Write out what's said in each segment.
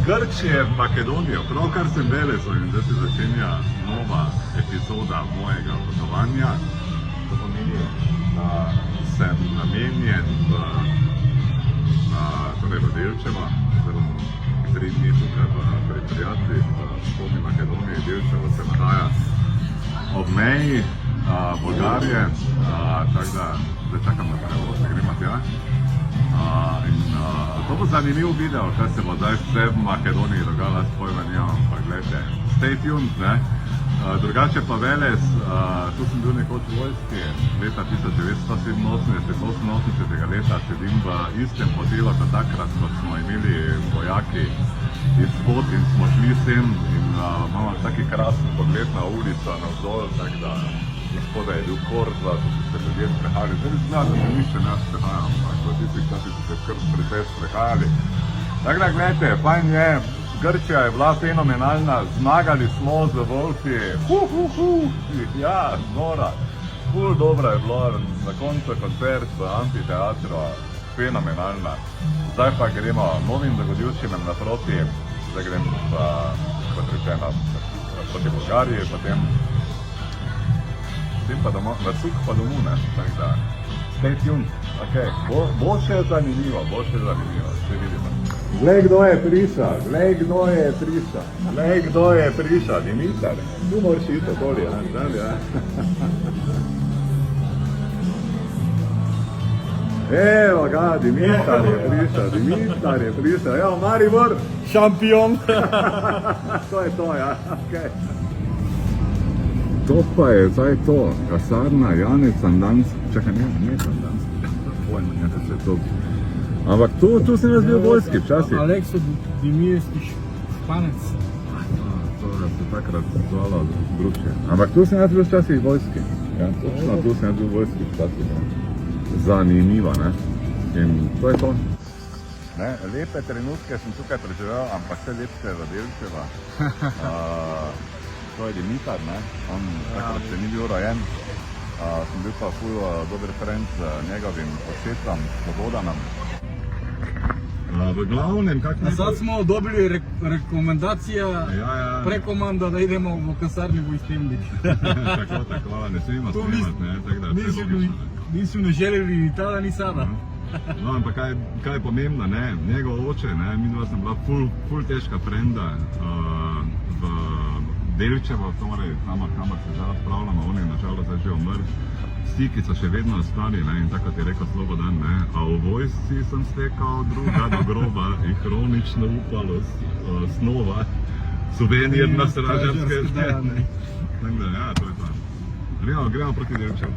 Grčije v Makedonijo, pravkar sem Velezu in zdaj se začenja nova epizoda mojega potovanja. To pomeni, da sem namenjen v Delčevo, zelo 3 dni tukaj pri prijateljih v vzhodni Makedoniji. Delčevo se nahaja ob meji Bolgarije, tako da zdaj čakam na prevoz, da gremo tja. To bo zanimiv video, kaj se bo zdaj vse v Makedoniji dogajalo, s pojma nimam, ampak gledajte, stay tuned, ne? Drugače pa Velez, tu sem bil nekoč v vojski, leta 1987 leta sedim v istem hotelu kot takrat, kot smo imeli vojaki izhod in smo šli sem in imamo taki krasen pogled na ulico, navzdol, tako da gospoda je bil Korza, tu so se ljudje sprehajali, zdaj znam, da se nišče nas sprehajam, ampak v tistih časih so se kar precej sprehajali. Tako da gledajte, fajn je, Grčija je bila fenomenalna, zmagali smo z Wolfi, ja, nora, ful dobra je bila, na koncu koncert v amfiteatru, fenomenalna. Zdaj pa gremo novim dogodivščinem naproti, zdaj grem pa, kot rečeno, proti Bolgariji, potem pa domov, na suk pa domov, ne, tako da, stay tuned, okej, bo še zanimivo, še vidimo. Glej, kdo je prišel, Dimitar, tu moraš iti okoli, dalje, Evo ga, Dimitar je prišel, evo, Maribor, šampion, to je to, ja, okej. To pa je zdaj to, kasarna Janez Sandanski, čakaj, ne Sandanski, pojma, ne da se to... Ampak tu sem jaz bil vojski včasih. Alekso Dimirski Španec. To se takrat zvalo drugče. Ampak tu sem jaz bil včasih vojski. Ja, točno, tu sem jaz bil vojski včasih. Zanimivo, ne? In to je to. Ne, lepe trenutke sem tukaj preživel, ampak vse lepše v Delčeva. To je Dimitar, ne? On takrat še ni bil rojen. Sem bil pa ful dober friend z njegovim očetom, Slobodanom. V glavnem, kak ne... Sad smo dobili rekomendacija prekomanda, da idemo v kasarni Vojstembić. Tako, ne smemo snimat, ne? Nisu ne želeli ni tada, ni sada. No, ampak kaj je pomembno, ne? Njegov oče, ne? Midva sem bila ful težka frenda v Delčevo, torej kamor se zdaj odpravljamo, on je nažalost zdaj že umrl. Stiki so še vedno ostali, ne, in tako ti je rekel Slobodan, ne, a v vojsci sem stekal druga do groba in kronično upalo snova, suvenir na stražarske dne. Tako da, ja, to je to. Gremo proti Delčevu.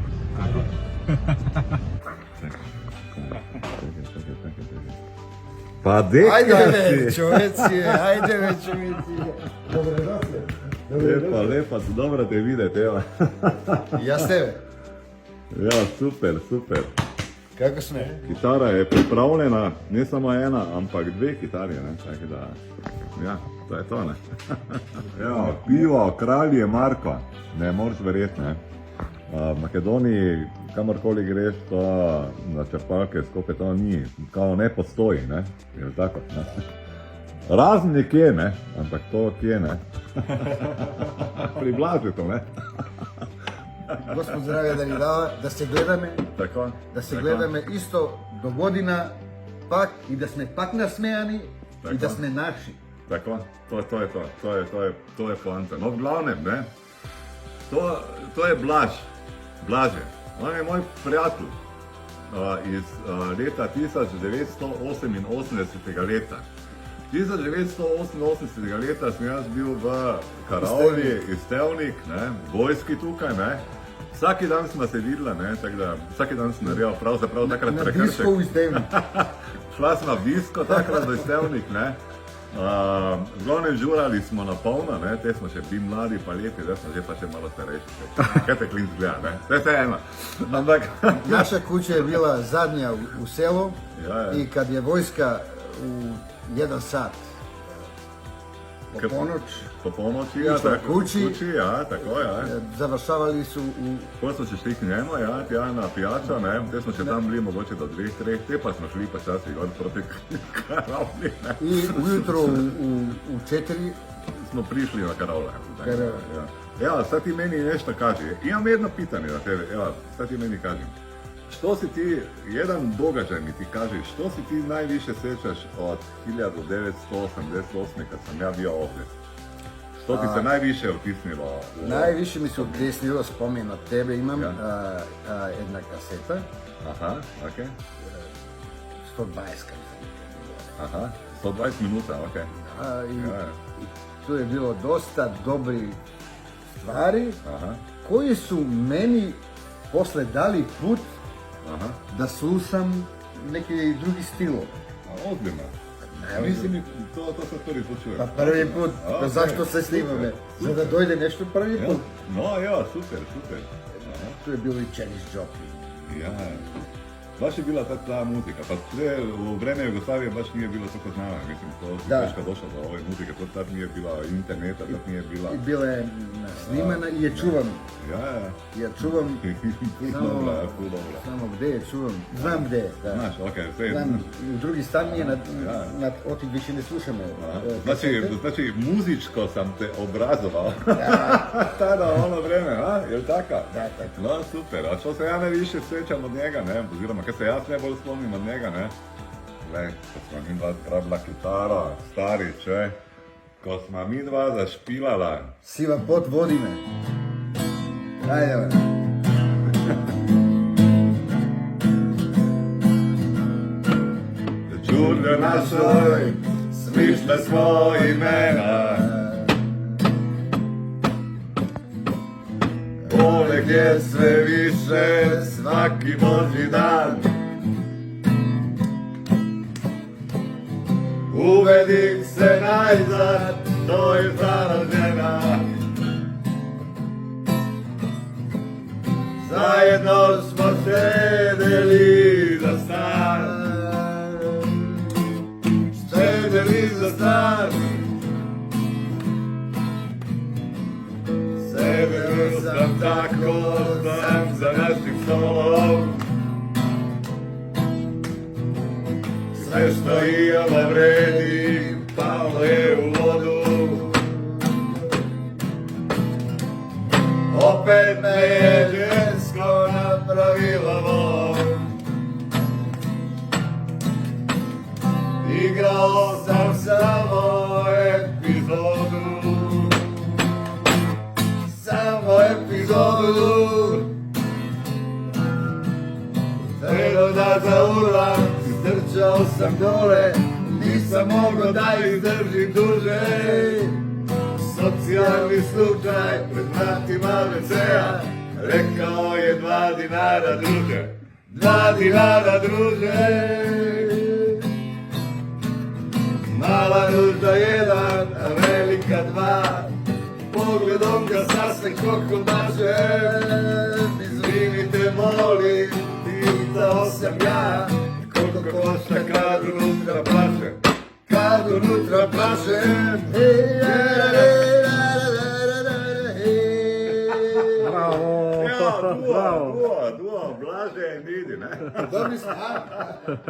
Pa deka si! Ajde već čovjeci. Lepa, dobro te videti, evo. Ja s tebe. Ja, super. Kako smo? Kitara je pripravljena, ne samo ena, ampak 2 kitari, ne, tako da, ja, to je to, ne. Evo, pivo, Kralji Marko, ne moreš verjeti, ne. V Makedoniji, kamorkoli greš, to na črpalke skope to ni, kao ne postoji, ne, je tako, ne. Razen nekje, ne, ampak to kje, ne. Priblaži to, ne. Gospod zdravlja da ni dava, da se gledame, gledame isto do godina, pak, i da sme pak nasmejani, i da sme naši. Tako, to je to je poanta. No, v glavnem, ne, to je Blaže. On je moj prijatelj iz leta 1988 leta. 1988 leta sem jaz bil v Karavli, Iztevnik, ne, vojski tukaj, ne. Vsaki dan smo se videla, ne, tako da vsaki dan sem naredil pravzaprav takrat prekršek. Na disko v Iztevnik. Šla smo v disko takrat v Iztevnik, ne. V glavnem žurali smo na polno, ne, te smo še bili mladi pa lepi, zdaj smo že pa še malo starejši. Kaj te klinc gleda, ne, sve eno. Naša kuća je bila zadnja u selu i kad je vojska u 1 sat po ponoći, išli tako, kući. Ja, tako, ja. Završavali su u... Potem smo šli k njemu, ja, tja na pijačo, ne, te smo še tam bili mogoče do 2-3, te pa smo šli počasi gor proti Karavli, ne. I ujutro u 4 smo prišli na Karavle. Karavle. Ja, sad ti meni nešto kaži, imam jedno pitanje na tebe, evo, sad ti meni kaži. Što si ti, jedan događaj mi ti kaži, što si ti najviše sjećaš od 1988. kad sam ja bio ovdje? Što ti se najviše otisnilo? Najviše mi se otisnilo spomen od tebe, imam jedna kaseta. Aha, okej. 120 kaseta. Aha, 120 minuta, okej. I tu je bilo dosta dobrih stvari koji su meni posle dali put da slušam neki drugi stilov. Ozbiljno. Mislim, to sad prvi put čujem. Pa prvi put, pa zašto se snimame? Za da dojde nešto prvi put. No, ja, super. Tu je bilo i Janis Joplin. Ja, baš je bila ta muzika, pa sve u vreme Jugoslavije baš nije bilo toliko znana, mislim, to si teško došla do ove muzike, to tad nije bila interneta, tad nije bila... I bila je snimana i je čuvam. Ja čuvam, samo gdje je čuvam, znam gdje je. Znaš, okej, sve... Znam, u drugi stan mi je od tih više ne slušamo. Znači, muzičko sam te obrazovao. Tada, ono vreme, jel tako? Da, tako. No, super, a što se ja najviše sjećam od njega, ne, oziroma kad se ja najbolj spomnim od njega, ne, gle, ko smo mi dva trabila kitara, stari čovjek, ko smo mi dva zašpilala. Siva pot vodi me. Ajde, evo. Čudno našoj, smišlja smo imena. Poleg je sve više, svaki božji dan. Uvedi se najzad, to je zaražena. Zajedno smo sedeli za stan. Sedeli za stan. Sebe sam tako sam za našim stolom. Sve što imamo vredi, palo je u vodu. Opet me je žensko napravila von. Igrao sam samo epizodu. Samo epizodu. Treba da zaurlam, strčao sam dole, nisam mogao da izdržim duže. Socijalni slučaj pred vratima WC-a, rekao je 2 dinara druže, 2 dinara druže. Mala nužda 1, a velika 2, pogledom ga sasvim koliko baže. Izvinite molim, pitao sam ja, koliko košta kad unutra plaše, kad unutra plaše. Duo, Blaže, Nidi, ne? Dobri smo,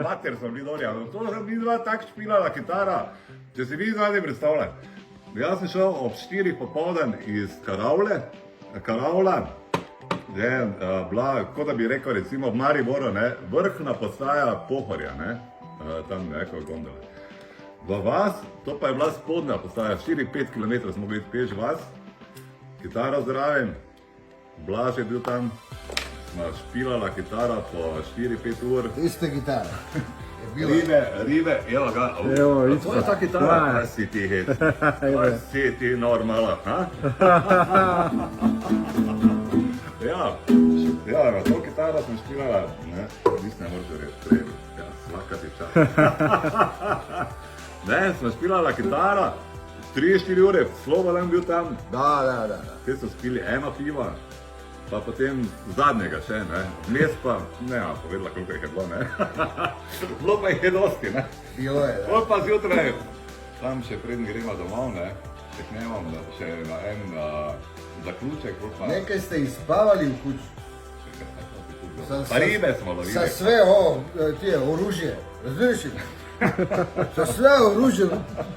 Mater smo bili dobri, ali to sam mi dva tak špilala kitara, če si vi dva ne predstavljati. Jaz sem šel ob 4 popoldan iz Karavla, je bila, kot da bi rekel recimo v Mariboru, ne, vrhna postaja Pohorja, ne, tam neko gondola. V vas, to pa je bila spodnja postaja, 4-5 km smo mogli peč vas, kitara zraven, Blaž je bil tam, smo špilala kitara po 4-5 ur. Iste gitara. Ribe, evo ga, to je ta kitara, kaj si ti hec, kaj si ti normala, ha? Ja, na to kitaro sem špilala, ne, nis ne moreš reči, ja, svaka ti čas. Ne, sem špilala kitara, 3-4 ure, Slobodan bil tam. Da. Te so spili 1 piva, pa potem zadnjega še, ne, vmes pa, ne, povedala koliko jih je bilo, ne. Bilo pa jih je dosti, ne. Bilo je, da. Pol pa zjutraj, tam še preden gremo domov, ne, čeknemo še na en zaključek. Nekaj ste izbavali v kući. Pa ribe smo lovili. Za sve oružje, razumiješ? Za sve oružje,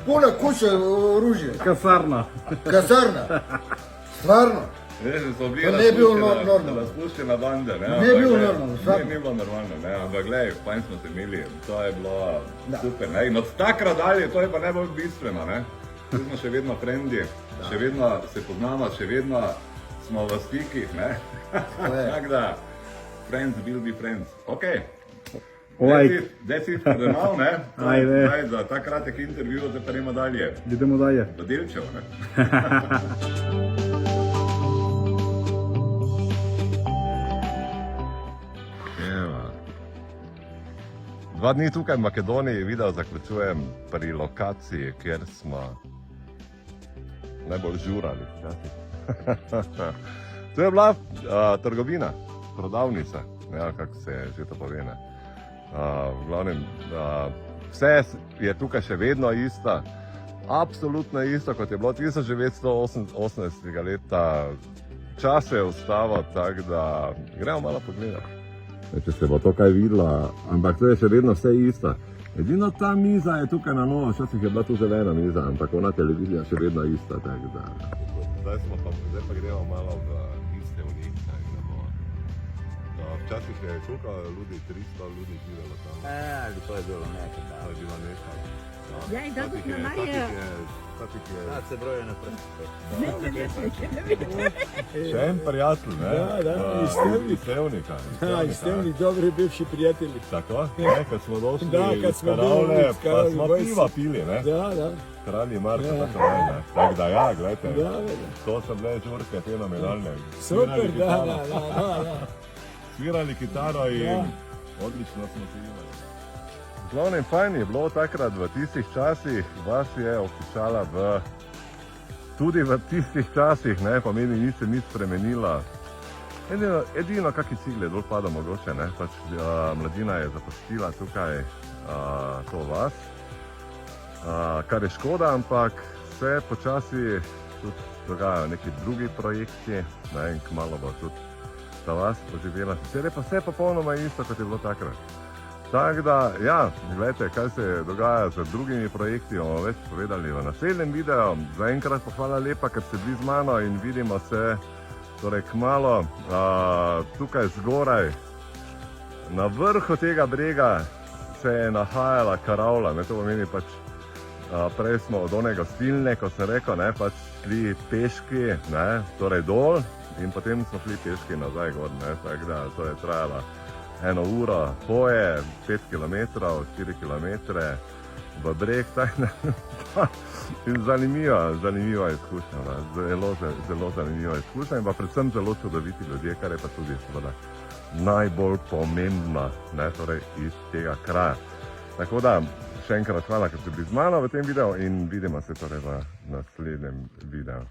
puna kuća oružje. Kasarna. Kasarna. Stvarno. To ne je bilo normalno. Razpuščena banda, ne? Ne je bilo normalno, stvarno. Ni bilo normalno, ne? Ampak gledaj, fajn smo se imeli, to je bilo super, ne? In od takrat dalje, to je pa najbolj bistveno, ne? Tu smo še vedno frendi, še vedno se poznamo, še vedno smo v stikih, ne? Tako da, friends will be friends. Ok. That's it for the now, ne? Zdaj za ta kratek intervju, zdaj pa idemo dalje. Idemo dalje. V Delčevo, ne? Dva dni tukaj v Makedoniji video zaključujem pri lokaciji, kjer smo najbolj žurali. To je bila trgovina, prodavnica, kako se že to pove. V glavnem, vse je tukaj še vedno isto, absolutno isto, kot je bilo 1980 leta. Čas je ustavil, tako da gremo malo pogledati. Če se bo to kaj videla, ampak to je še vedno vse isto. Edino ta miza je tukaj na novo, včasih je bila tu zelena miza, ampak ona televizija še vedno ista, tako da. Zdaj pa gremo malo v iste v njih, včasih je koliko ljudi, 300 ljudi živelo tam. Ali to je bilo nekaj, da. To je bilo nekaj. Ja, i tako smo Marija. Da se broje naprej. Še en prijatelj, ne? Da, iz Sevnika. Iz Stevnik, dobri bivši prijatelji. Tako? Kad smo došli kad iz smo Karavle, bili iz pa Karavle, smo boj piva si. pili, ne? Da. Kralji Marko, tako da ja, gledajte, Da. to so bile žurke fenomenalne. Super, da. Svirali kitaro in odlično smo se imali. V glavnem fajn je bilo takrat v tistih časih, vas je obtičala tudi v tistih časih, ne, pa meni ni se nič spremenila. Edino kakšne cigle dol pada mogoče, ne, pač mladina je zapustila tukaj to vas, kar je škoda, ampak se počasi tudi dogajajo neki drugi projekti, ne, in kmalu bo tudi ta vas poživela. Sicer je pa vse popolnoma isto, kot je bilo takrat. Tako da, ja, gledajte, kaj se dogaja z drugimi projekti, bomo več povedali v naslednjem videu. Zaenkrat pa hvala lepa, ker ste bili z mano in vidimo se torej kmalu tukaj zgoraj. Na vrhu tega brega se je nahajala Karavla, to pomeni pač, prej smo od one gostilne, kot sem rekel, ne, pač šli peški, ne, torej dol in potem smo šli peški nazaj gor, ne, tako da to je trajalo 1 uro hoje, 5 km, 4 km v breg, in zanimiva izkušnja, zelo zanimiva izkušnja in pa predvsem zelo čudoviti ljudje, kar je pa tudi seveda najbolj pomembno, ne, torej iz tega kraja. Tako da, še enkrat hvala, ker ste bili z mano v tem videu in vidimo se torej v naslednjem videu.